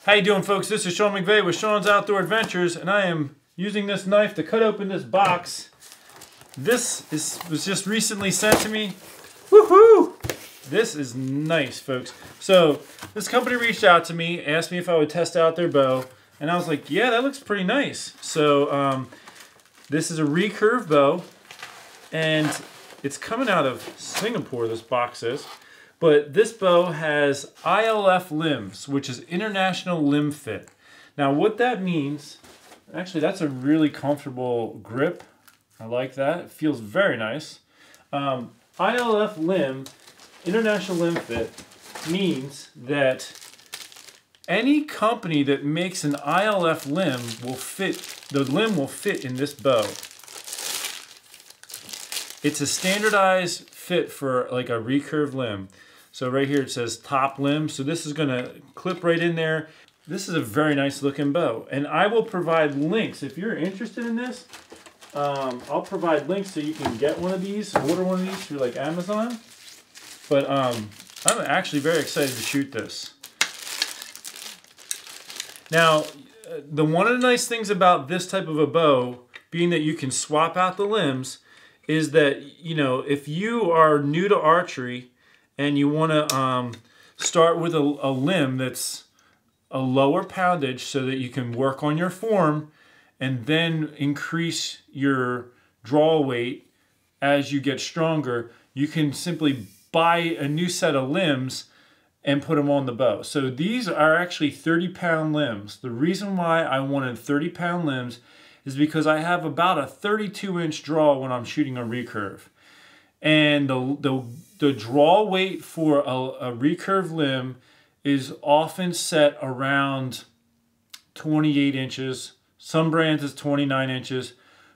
How you doing, folks? This is Sean McVeigh with Sean's Outdoor Adventures, and I am using this knife to cut open this box. Was just recently sent to me. Woohoo! This is nice, folks. So this company reached out to me, asked me if I would test out their bow, and I was like, yeah, that looks pretty nice. So this is a recurve bow, and it's coming out of Singapore, this box is. But this bow has ILF limbs, which is International Limb Fit. Now what that means, actually that's a really comfortable grip. I like that, it feels very nice. ILF limb, International Limb Fit, means that any company that makes an ILF limb will fit, the limb will fit in this bow. It's a standardized fit for like a recurve limb. So right here it says top limb. So this is gonna clip right in there. This is a very nice looking bow. And I will provide links. If you're interested in this, I'll provide links so you can get one of these, order one of these through like Amazon. But I'm actually very excited to shoot this. Now, one of the nice things about this type of a bow, being that you can swap out the limbs, is that, you know, if you are new to archery and you want to start with a limb that's a lower poundage so that you can work on your form and then increase your draw weight as you get stronger, you can simply buy a new set of limbs and put them on the bow. So these are actually 30-pound limbs. The reason why I wanted 30-pound limbs is because I have about a 32-inch draw when I'm shooting a recurve. And the draw weight for a recurve limb is often set around 28 inches. Some brands is 29 inches.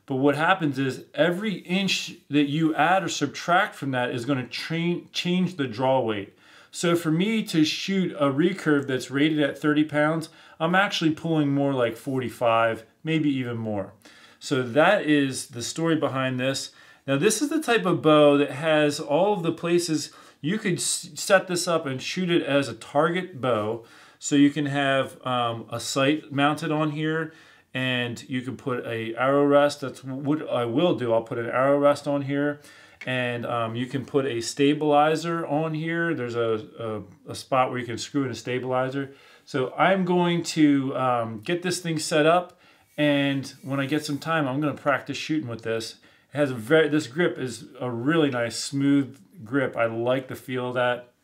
But what happens is every inch that you add or subtract from that is going to change the draw weight. So for me to shoot a recurve that's rated at 30 pounds, I'm actually pulling more like 45, maybe even more. So that is the story behind this. Now this is the type of bow that has all of the places you could set this up and shoot it as a target bow. So you can have a sight mounted on here, and you can put a arrow rest. That's what I will do. I'll put an arrow rest on here, and you can put a stabilizer on here. There's a spot where you can screw in a stabilizer. So I'm going to get this thing set up, and when I get some time, I'm going to practice shooting with this. It has this grip is a really nice smooth grip. I like the feel of that.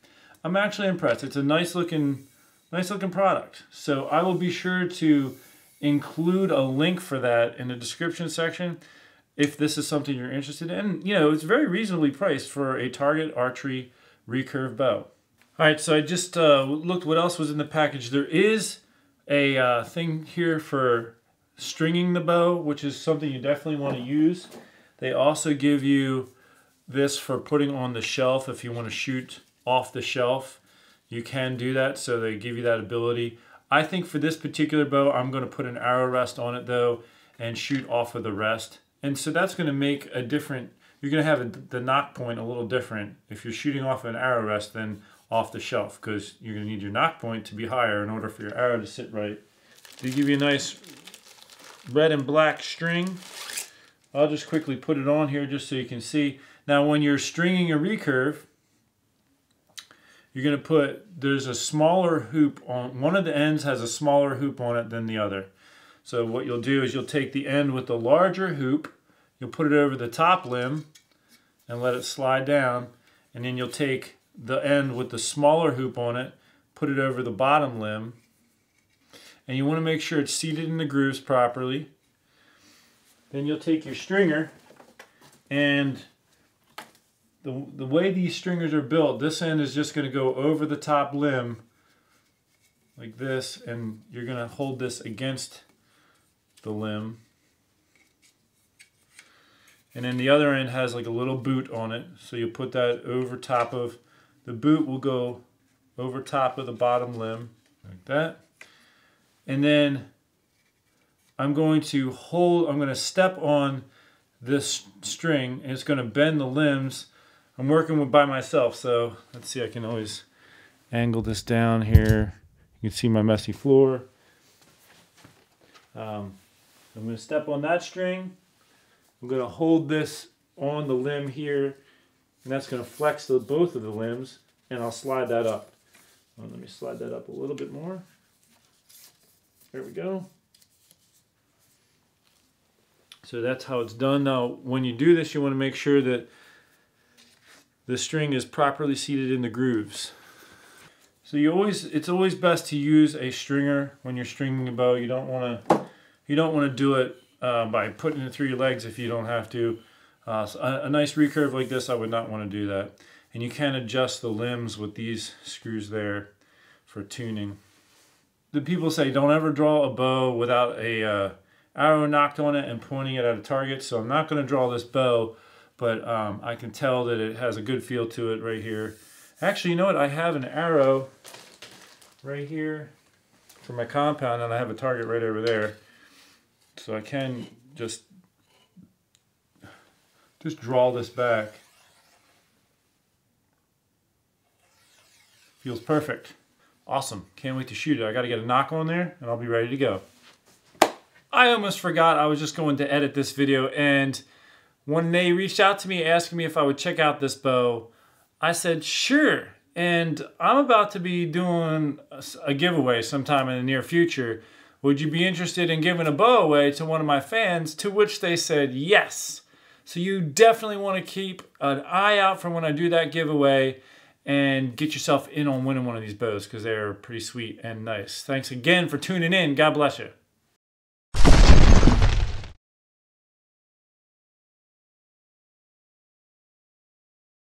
I'm actually impressed. It's a nice looking product. So I will be sure to include a link for that in the description section if this is something you're interested in. And, you know, it's very reasonably priced for a target archery recurve bow. All right, so I just looked what else was in the package. There is a thing here for stringing the bow, which is something you definitely want to use. They also give you this for putting on the shelf if you want to shoot off the shelf. You can do that, so they give you that ability. I think for this particular bow, I'm going to put an arrow rest on it though and shoot off of the rest. And so that's going to make a different, you're going to have the knock point a little different if you're shooting off an arrow rest than off the shelf, because you're going to need your knock point to be higher in order for your arrow to sit right. They give you a nice red and black string. I'll just quickly put it on here just so you can see. Now when you're stringing a recurve, you're going to put, there's a smaller hoop on, one of the ends has a smaller hoop on it than the other. So what you'll do is you'll take the end with the larger hoop, you'll put it over the top limb and let it slide down, and then you'll take the end with the smaller hoop on it, put it over the bottom limb, and you want to make sure it's seated in the grooves properly. Then you'll take your stringer, and the way these stringers are built, this end is just going to go over the top limb like this, and you're going to hold this against the limb. And then the other end has like a little boot on it, so you put that over top of, the boot will go over top of the bottom limb like that. And then I'm going to step on this string, and it's going to bend the limbs. I'm working by myself, so let's see, I can always angle this down here. You can see my messy floor. I'm going to step on that string. I'm going to hold this on the limb here, and that's going to flex both of the limbs, and I'll slide that up. Well, let me slide that up a little bit more. There we go. So that's how it's done. Now, when you do this, you want to make sure that the string is properly seated in the grooves. So it's always best to use a stringer when you're stringing a bow. You don't want to do it by putting it through your legs if you don't have to. So a nice recurve like this, I would not want to do that. And you can adjust the limbs with these screws there for tuning. The people say don't ever draw a bow without a arrow knocked on it and pointing it at a target. So I'm not going to draw this bow, but I can tell that it has a good feel to it right here. Actually, you know what? I have an arrow right here for my compound, and I have a target right over there. So I can just draw this back. Feels perfect. Awesome. Can't wait to shoot it. I got to get a knock on there, and I'll be ready to go. I almost forgot I was just going to edit this video, and when they reached out to me asking me if I would check out this bow, I said sure. And I'm about to be doing a giveaway sometime in the near future. Would you be interested in giving a bow away to one of my fans? To which they said yes. So you definitely want to keep an eye out for when I do that giveaway and get yourself in on winning one of these bows because they're pretty sweet and nice. Thanks again for tuning in. God bless you.